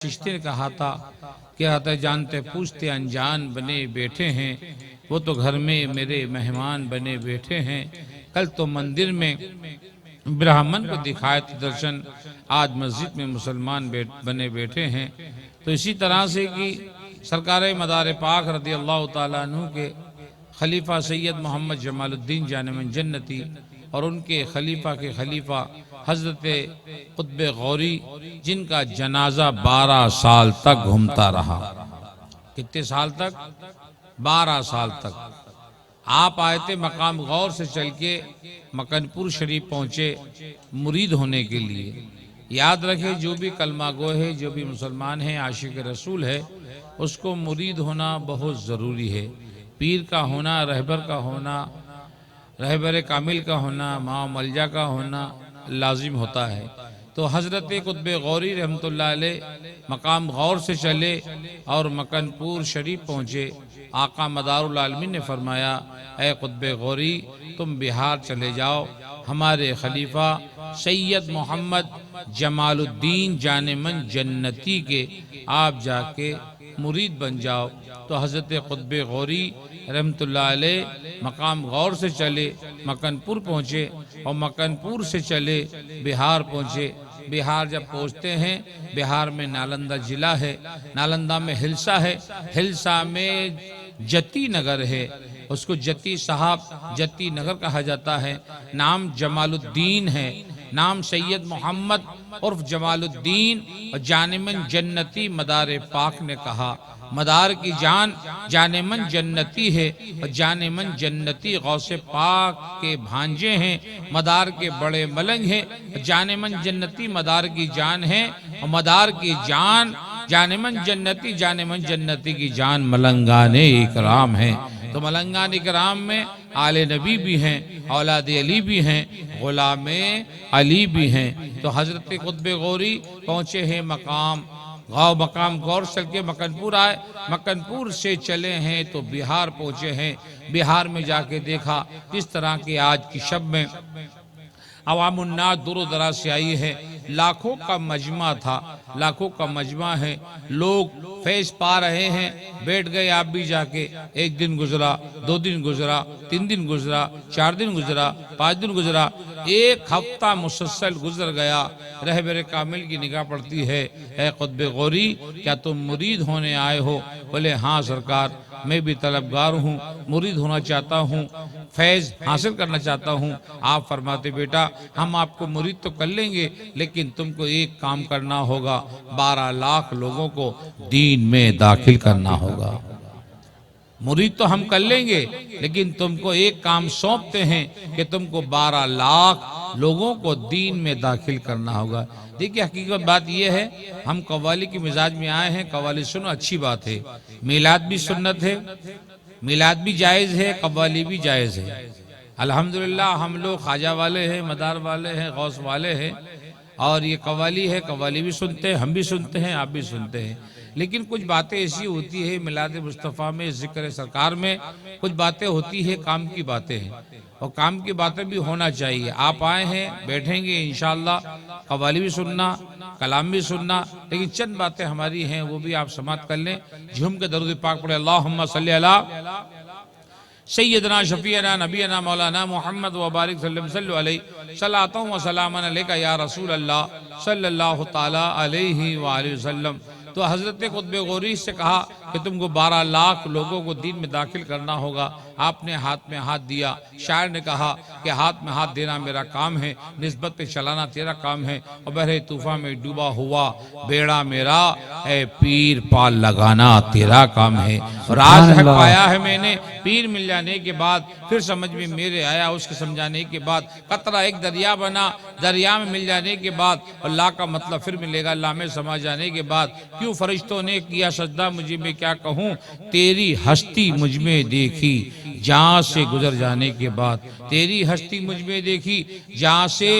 چشتی نے کہا تھا کہ آتا جانتے پوچھتے انجان بنے بیٹھے ہیں، وہ تو گھر میں میرے مہمان بنے بیٹھے ہیں۔ کل تو مندر میں برہمن کو دکھائے تو درشن، آج مسجد میں مسلمان بنے بیٹھے ہیں۔ تو اسی طرح سے کہ سرکار مدار پاک رضی اللہ تعالیٰ عنہ کے خلیفہ سید محمد جمال الدین جانمن جنتی اور ان کے خلیفہ حضرت قطب غوری، جن کا جنازہ 12 سال تک گھومتا رہا۔ کتنے سال تک؟ 12 سال تک۔ آپ آئے تھے مقام غور سے چل کے مکن پور شریف پہنچے مرید ہونے کے لیے۔ یاد رکھے جو بھی کلمہ گو ہے، جو بھی مسلمان ہے، عاشق رسول ہے، اس کو مرید ہونا بہت ضروری ہے۔ پیر کا ہونا، رہبر کا ہونا، رہبر کامل کا ہونا، ماں ملجا کا ہونا لازم ہوتا ہے۔ تو حضرت قطب غوری رحمت اللہ علیہ مقام غور سے چلے اور مکن پور شریف پہنچے۔ آقا مدار العالمین نے فرمایا، اے قطب غوری تم بہار چلے جاؤ، ہمارے خلیفہ سید محمد جمال الدین جانمن جنتی کے آپ جا کے مرید بن جاؤ۔ تو حضرت قطب غوری رحمت اللہ علیہ مقام غور سے چلے مکن پور پہنچے اور مکن پور سے چلے بہار پہنچے۔ بہار جب پہنچتے ہیں، بہار میں نالندہ ضلع ہے، نالندہ میں ہلسا ہے، ہلسا میں جتی نگر ہے، اس کو جتی صاحب جتی نگر کہا جاتا ہے۔ نام جمال الدین ہے، نام سید محمد عرف جمال الدین اور جانمن جنتی مدار پاک نے کہا۔ مدار کی جان جانمن جنتی ہے اور جانمن جنتی غوث پاک کے بھانجے ہیں، مدار کے بڑے ملنگ ہیں۔ جانمن جنتی مدار کی جان ہے اور مدار کی جان جانمن جنتی کی جان ملنگان اکرام ہیں۔ تو ملنگان اکرام میں آل نبی بھی ہیں، اولاد علی بھی ہیں، غلام علی بھی ہیں۔ تو حضرت قطب غوری پہنچے ہیں مقام غور چل کے مکن پور آئے، مکن پور سے چلے ہیں تو بہار پہنچے ہیں۔ بہار میں جا کے دیکھا جس طرح کی آج کی شب میں عوام الناس دور و دراز سے آئی ہے، لاکھوں کا مجمع تھا، لاکھوں کا مجمع ہے، لوگ فیض پا رہے ہیں۔ بیٹھ گئے آپ بھی جا کے، ایک دن گزرا، 2 دن گزرا، 3 دن گزرا، 4 دن گزرا، 5 دن گزرا، 1 ہفتہ مسلسل گزر گیا۔ رہبر کامل کی نگاہ پڑتی ہے، اے قطب غوری کیا تم مرید ہونے آئے ہو؟ بولے ہاں سرکار، میں بھی طلبگار ہوں، مرید ہونا چاہتا ہوں، فیض حاصل کرنا چاہتا ہوں۔ آپ فرماتے بیٹا ہم آپ کو مرید تو کر لیں گے، لیکن تم کو ایک کام کرنا ہوگا، 12 لاکھ لوگوں کو دین میں داخل کرنا ہوگا۔ مرید تو ہم کر لیں گے، لیکن تم کو ایک کام سونپتے ہیں کہ تم کو 12 لاکھ لوگوں کو دین میں داخل کرنا ہوگا۔ دیکھیں حقیقت بات یہ ہے، ہم قوالی کی مزاج میں آئے ہیں، قوالی سنو اچھی بات ہے، میلاد بھی سنت ہے، میلاد بھی جائز ہے، قوالی بھی جائز ہے۔ الحمدللہ ہم لوگ خواجہ والے ہیں، مدار والے ہیں، غوث والے ہیں، اور یہ قوالی ہے، قوالی بھی سنتے ہیں، ہم بھی سنتے ہیں، آپ بھی سنتے ہیں۔ لیکن کچھ باتیں ایسی ہوتی ہیں میلاد مصطفیٰ میں، ذکر سرکار میں کچھ باتیں ہوتی ہیں کام کی باتیں ہیں، اور کام کی باتیں بھی ہونا چاہیے۔ آپ آئے ہیں، بیٹھیں گے انشاءاللہ، قوالی بھی سننا، کلام بھی سننا، لیکن چند باتیں ہماری ہیں وہ بھی آپ سماعت کر لیں۔ جھوم کے درود پاک پڑھے، اللہم صلی علی سیدنا شفیعنا نبینا مولانا محمد وبارک صلی علیہ صلاۃ و سلام علیکہ یا رسول اللہ صلی اللہ تعالی علیہ وآلہ وسلم۔ تو حضرت قطب غوری سے کہا کہ تم کو 12 لاکھ لوگوں کو دین میں داخل کرنا ہوگا۔ آپ نے ہاتھ میں ہاتھ دیا۔ شاعر نے کہا کہ ہاتھ میں ہاتھ دینا میرا کام ہے، نسبت پہ چلانا تیرا کام ہے، اور بحر طوفان میں ڈوبا ہوا بیڑا میرا، اے پیر پال لگانا تیرا کام ہے۔ راز حق پایا ہے میں نے پیر مل جانے کے بعد، پھر سمجھ میں میرے آیا اس کے سمجھانے کے بعد، قطرہ ایک دریا بنا، دریا میں مل جانے کے بعد اللہ کا مطلب پھر ملے گا اللہ میں سما جانے کے بعد۔ کیوں فرشتوں نے کیا سجدہ مجھے، میں کیا کہوں، تیری ہستی مجھ میں دیکھی جہاں سے گزر جانے کے بعد، تیری ہستی مجھ میں دیکھی جہاں سے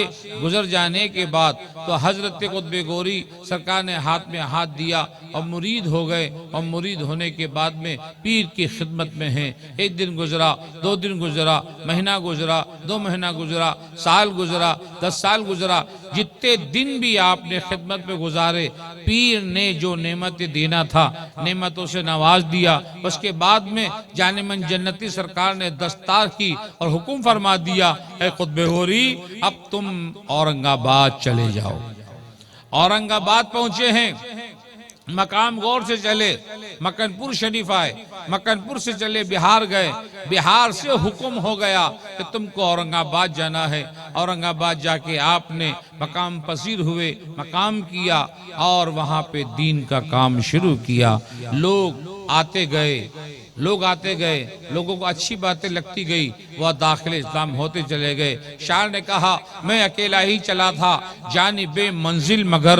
گزر جانے کے بعد۔ تو حضرت قطب غوری سرکار نے ہاتھ میں ہاتھ دیا اور مرید ہو گئے، اور مرید ہونے کے بعد میں پیر کی خدمت میں ہیں۔ 1 دن گزرا، 2 دن گزرا، مہینہ گزرا، 2 مہینہ گزرا، سال گزرا، 10 سال گزرا، جتنے دن بھی آپ نے خدمت میں گزارے، پیر نے جو نعمت دینا تھا نعمتوں سے نواز دیا۔ اس کے بعد میں جان من جنتی سرکار نے دستار کی اور حکم فرما دیا، اے قطب غوری اب تم اورنگ آباد چلے جاؤ۔ اورنگ آباد پہنچے ہیں، مقام غور سے چلے، مکن پور شریف آئے، مکن پور سے چلے بہار گئے، بہار سے حکم ہو گیا کہ تم کو اورنگ آباد جانا ہے۔ اورنگ آباد جا کے آپ نے مقام پذیر ہوئے، مقام کیا اور وہاں پہ دین کا کام شروع کیا۔ لوگ آتے گئے، لوگوں کو اچھی باتیں لگتی گئی، وہ داخل اسلام ہوتے چلے گئے۔ شاعر نے کہا میں اکیلا ہی چلا تھا جانب منزل، مگر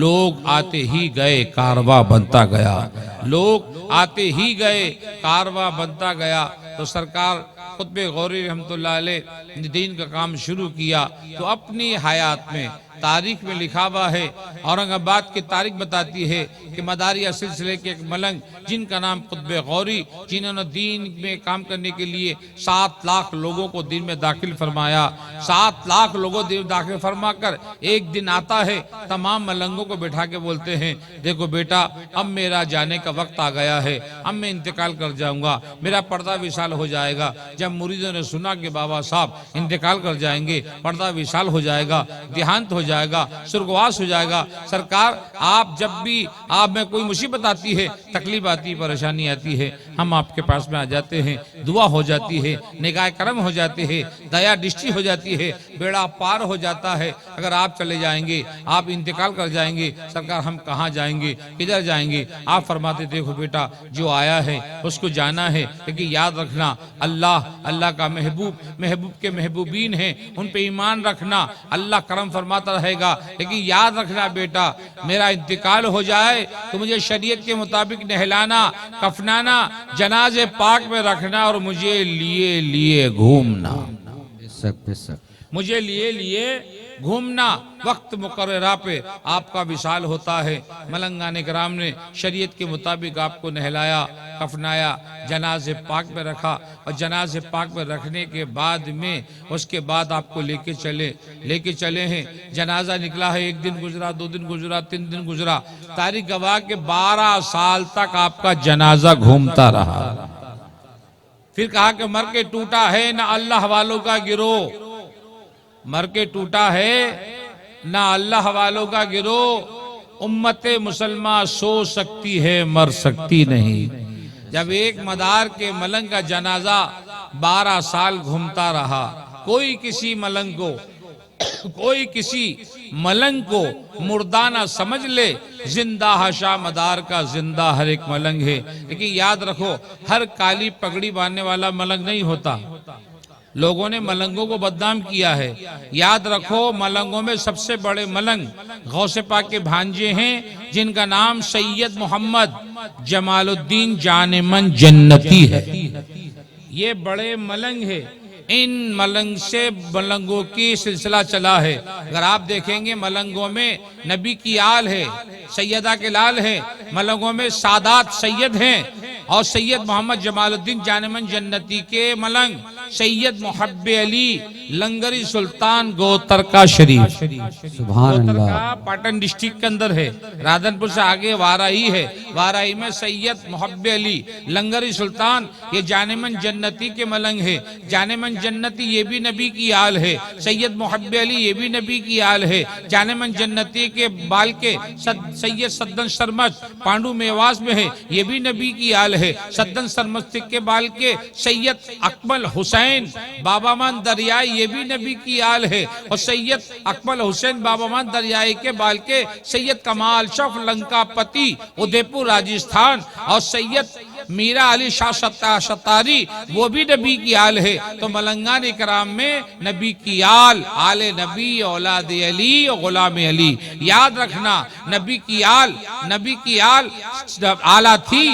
لوگ آتے ہی گئے کارواں بنتا گیا، لوگ آتے ہی گئے کارواں بنتا گیا۔ تو سرکار قطب غوری رحمت اللہ علیہ نے دین کا کام شروع کیا۔ تو اپنی حیات میں تاریخ میں لکھا ہوا ہے، اورنگ آباد کی تاریخ بتاتی ہے کہ مداریہ سلسلے کے ایک ملنگ جن کا نام قطب غوری، جنہوں نے دین میں کام کرنے کے لیے 7 لاکھ لوگوں کو دین میں داخل فرمایا، 7 لاکھ لوگوں کو دین داخل فرما کر ایک دن آتا ہے، تمام ملنگوں کو بٹھا کے بولتے ہیں دیکھو بیٹا اب میرا جانے کا وقت آ گیا ہے، اب میں انتقال کر جاؤں گا، میرا پردہ وصال ہو جائے گا۔ جب مریدوں نے سنا کہ بابا صاحب انتقال کر جائیں گے، پردہ وصال ہو جائے گا، دیہانت ہو جائے گا، سرگواس ہو جائے گا، سرکار آپ جب بھی آپ میں کوئی مصیبت آتی ہے، تکلیف آتی ہے، پریشانی آتی ہے، ہم آپ کے پاس میں آ جاتے ہیں، دعا ہو جاتی ہے، نگاہ کرم ہو جاتی ہے، دیا دشٹی ہو جاتی ہے، بیڑا پار ہو جاتا ہے۔ اگر آپ چلے جائیں گے، آپ انتقال کر جائیں گے، سرکار ہم کہاں جائیں گے، کدھر جائیں گے؟ آپ فرماتے دیکھو بیٹا جو آیا ہے اس کو جانا ہے، لیکن یاد رکھنا اللہ کا محبوب کے محبوبین ہیں، ان پہ ایمان رکھنا، اللہ کرم فرماتا رہے گا، لیکن یاد رکھنا بیٹا میرا انتقال ہو جائے تو مجھے شریعت کے مطابق نہلانا، کفنانا، جنازے پاک میں رکھنا اور مجھے لیے گھومنا، مجھے لیے گھومنا۔ وقت مقررہ پہ آپ کا وصال ہوتا ہے۔ ملنگان کرام نے شریعت کے مطابق آپ کو نہلایا، کفنایا، جنازے پاک میں رکھا، اور جنازے پاک میں رکھنے کے بعد میں اس کے بعد آپ کو لے کے چلے ہیں۔ جنازہ نکلا ہے، 1 دن گزرا، 2 دن گزرا، 3 دن گزرا، تاریخ گواہ کے 12 سال تک آپ کا جنازہ گھومتا رہا۔ پھر کہا کہ مر کے ٹوٹا ہے نہ اللہ والوں کا گروہ، مر کے ٹوٹا ہے نہ اللہ والوں کا گروہ، امت مسلمہ سو سکتی ہے مر سکتی نہیں۔ جب ایک مدار کے ملنگ کا جنازہ 12 سال گھومتا رہا، کوئی کسی ملنگ کو مردہ نہ سمجھ لے، زندہ حشا مدار کا زندہ ہر ایک ملنگ ہے۔ لیکن یاد رکھو ہر کالی پگڑی باندھنے والا ملنگ نہیں ہوتا، لوگوں نے ملنگوں کو بدنام کیا ہے۔ یاد رکھو ملنگوں میں سب سے بڑے ملنگ غوث پاک کے بھانجے ہیں، جن کا نام سید محمد جمال الدین جان من جنتی ہے، یہ بڑے ملنگ ہے۔ ان ملنگ سے ملنگوں کی سلسلہ چلا ہے۔ اگر آپ دیکھیں گے ملنگوں میں نبی کی آل ہے، سیدہ کے لال ہے، ملنگوں میں سادات سید ہیں، اور سید محمد جمال الدین جان من جنتی کے ملنگ سید محب علی لنگری سلطان گوتر کا شریف، سبحان گوتر اللہ، کا پاٹن ڈسٹرکٹ کے اندر ہے، رادھن پور سے آگے وارہی ہے، وارہی میں سید محب علی لنگری سلطان یہ جان من جنتی کے ملنگ ہے۔ جان من جنتی یہ بھی نبی کی آل ہے، سید محب علی یہ بھی نبی کی آل ہے۔ جان من جنتی کے بال کے سید سدن سرمست پانڈو میواز میں ہے، یہ بھی نبی کی آل ہے۔ سدن سرمست کے بال کے سید اکمل حسین بابا مان دریائی یہ بھی نبی کی آل ہے، اور سید اکمل حسین بابا مان دریائی کے بال کے سید کمال شف لنکا پتی ادے پور راجستھان، اور سید میرا علی شاہ ستاری وہ بھی نبی کی آل ہے۔ تو ملنگان اکرام میں نبی کی آل نبی اولاد علی غلام علی، یاد رکھنا نبی کی آل آلہ تھی،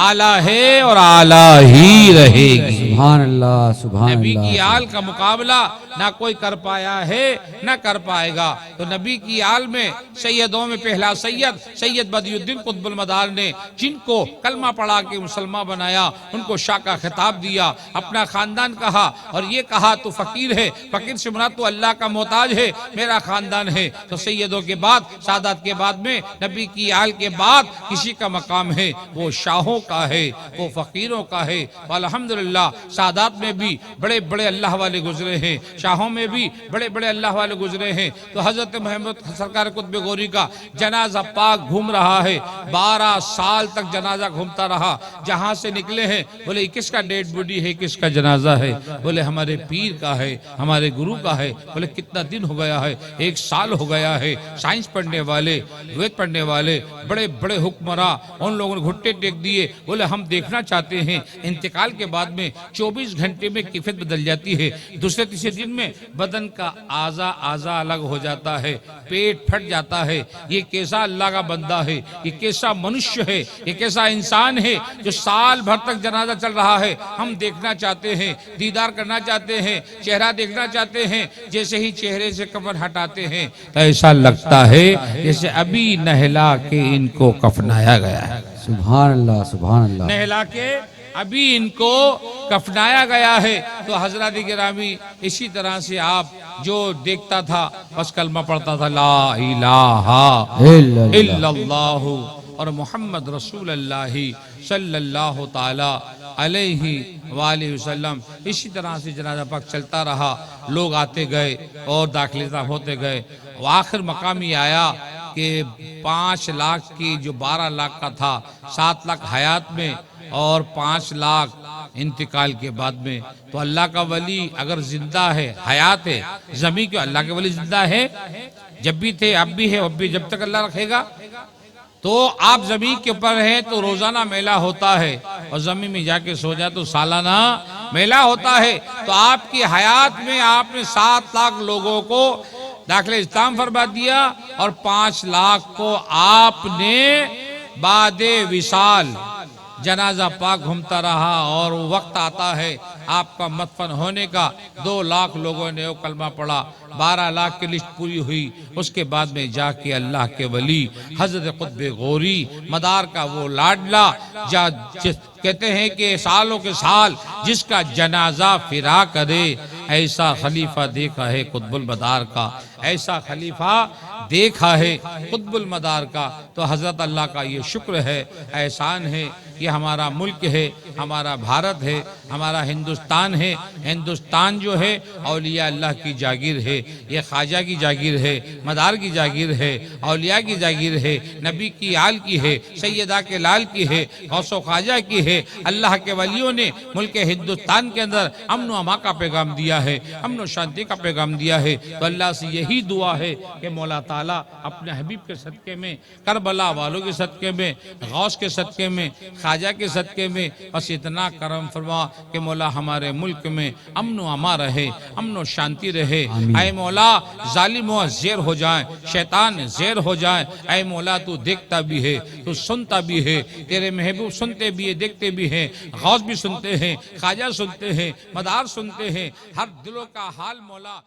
آلہ ہے اور آلہ ہی رہے گی۔ سبحان اللہ، سبحان نبی اللہ، کی آل کا مقابلہ نہ کوئی کر پایا ہے نہ کر پائے گا۔ تو نبی کی آل میں سیدوں میں پہلا سید بدی الدین قطب المدار نے جن کو کلمہ پڑھا کے مسلمان بنایا، ان کو شاہ کا خطاب دیا، اپنا خاندان کہا اور یہ کہا تو فقیر ہے، فقیر سے مراد تو اللہ کا محتاج ہے، میرا خاندان ہے۔ تو سیدوں کے بعد، سادات کے بعد میں، نبی کی آل کے بعد کسی کا مقام ہے وہ شاہوں کا ہے، وہ فقیروں کا ہے۔ والحمدللہ سادات میں بھی بڑے بڑے اللہ والے گزرے ہیں، شاہوں میں بھی بڑے بڑے اللہ والے گزرے ہیں۔ تو حضرت محمد سرکار قطب غوری کا جنازہ پاک گھوم رہا ہے، 12 سال تک جنازہ گھومتا رہا۔ جہاں سے نکلے ہیں بولے کس کا ڈیڈ باڈی ہے، کس کا جنازہ ہے؟ بولے ہمارے پیر کا ہے، ہمارے گرو کا ہے۔ بولے کتنا دن ہو گیا ہے؟ 1 سال ہو گیا ہے۔ سائنس پڑھنے والے، وید پڑھنے والے، بڑے بڑے حکمراں، ان لوگوں نے گھٹے ٹیک دیے، بولے ہم دیکھنا چاہتے ہیں۔ انتقال کے بعد میں 24 گھنٹے میں کیفیت بدل جاتی ہے، دوسرے تیسرے دن میں بدن کا اعضا الگ ہو جاتا ہے، پیٹ پھٹ جاتا ہے۔ یہ کیسا اللہ کا بندہ ہے، یہ کیسا منشیہ ہے، یہ کیسا انسان ہے جو سال بھر تک جنازہ چل رہا ہے۔ ہم دیکھنا چاہتے ہیں، دیدار کرنا چاہتے ہیں، چہرہ دیکھنا چاہتے ہیں۔ جیسے ہی چہرے سے کفن ہٹاتے ہیں تو ایسا لگتا ہے جیسے ابھی نہلا کے ان کو کفنایا گیا ہے۔ سبحان اللہ، سبحان اللہ۔ نہلا کے ابھی ان کو کفنایا گیا ہے۔ تو حضرات گرامی اسی طرح سے آپ جو دیکھتا تھا بس کلمہ پڑھتا تھا، لا الہ الا اللہ اور محمد رسول اللہ صلی اللہ تعالی علیہ وآلہ وسلم۔ اسی طرح سے جنازہ پاک چلتا رہا، لوگ آتے گئے اور داخلے ہوتے گئے۔ آخر مقام یہ آیا کہ 5 لاکھ کی جو 12 لاکھ کا تھا، 7 لاکھ حیات میں اور 5 لاکھ انتقال کے بعد میں۔ تو اللہ کا ولی اگر زندہ ہے، حیات ہے، زمین کے اللہ کے ولی زندہ ہے، جب بھی تھے اب بھی ہے، اب بھی جب تک اللہ رکھے گا۔ تو آپ زمین کے اوپر ہیں تو روزانہ میلہ ہوتا ہے، اور زمین میں جا کے سو جائے تو سالانہ میلہ ہوتا ہے۔ تو آپ کی حیات میں آپ نے 7 لاکھ لوگوں کو داخل اسلام فرما دیا، اور 5 لاکھ کو آپ نے بعد وصال جنازہ پاک گھومتا رہا، اور وقت آتا ہے آپ کا مدفن ہونے کا، 2 لاکھ لوگوں نے وہ کلمہ پڑھا، 12 لاکھ کی لسٹ پوری ہوئی۔ اس کے بعد میں جا کے اللہ کے ولی حضرت قطب غوری مدار کا وہ لاڈلا کہتے ہیں کہ سالوں کے سال جس کا جنازہ فرا کرے، ایسا خلیفہ دیکھا ہے قطب المدار کا، ایسا خلیفہ دیکھا ہے قطب المدار کا۔ تو حضرت اللہ کا یہ شکر ہے، احسان ہے۔ یہ ہمارا ملک ہے، ہمارا بھارت ہے، ہمارا ہندوستان ہے۔ ہندوستان جو ہے اولیاء اللہ کی جاگیر ہے، یہ خواجہ کی جاگیر ہے، مدار کی جاگیر ہے، اولیاء کی جاگیر ہے، نبی کی آل کی ہے، سیدہ کے لال کی ہے، غوث و خواجہ کی ہے۔ اللہ کے ولیوں نے ملک ہندوستان کے اندر امن و امان کا پیغام دیا ہے، امن و شانتی کا پیغام دیا ہے۔ تو اللہ سے یہی دعا ہے کہ مولا تعالیٰ اپنے حبیب کے صدقے میں، کربلا والوں کے صدقے میں، غوث کے صدقے میں، خواجہ کے صدقے میں بس اتنا کرم فرما کہ مولا ہمارے ملک میں امن و امان رہے، امن و شانتی رہے۔ اے مولا ظالموں زیر ہو جائیں، شیطان زیر ہو جائیں۔ اے مولا تو دیکھتا بھی ہے، تو سنتا بھی ہے، تیرے محبوب سنتے بھی ہے، دیکھتے بھی ہیں، غوث بھی سنتے ہیں، خواجہ سنتے ہیں، مدار سنتے ہیں، ہر دلوں کا حال مولا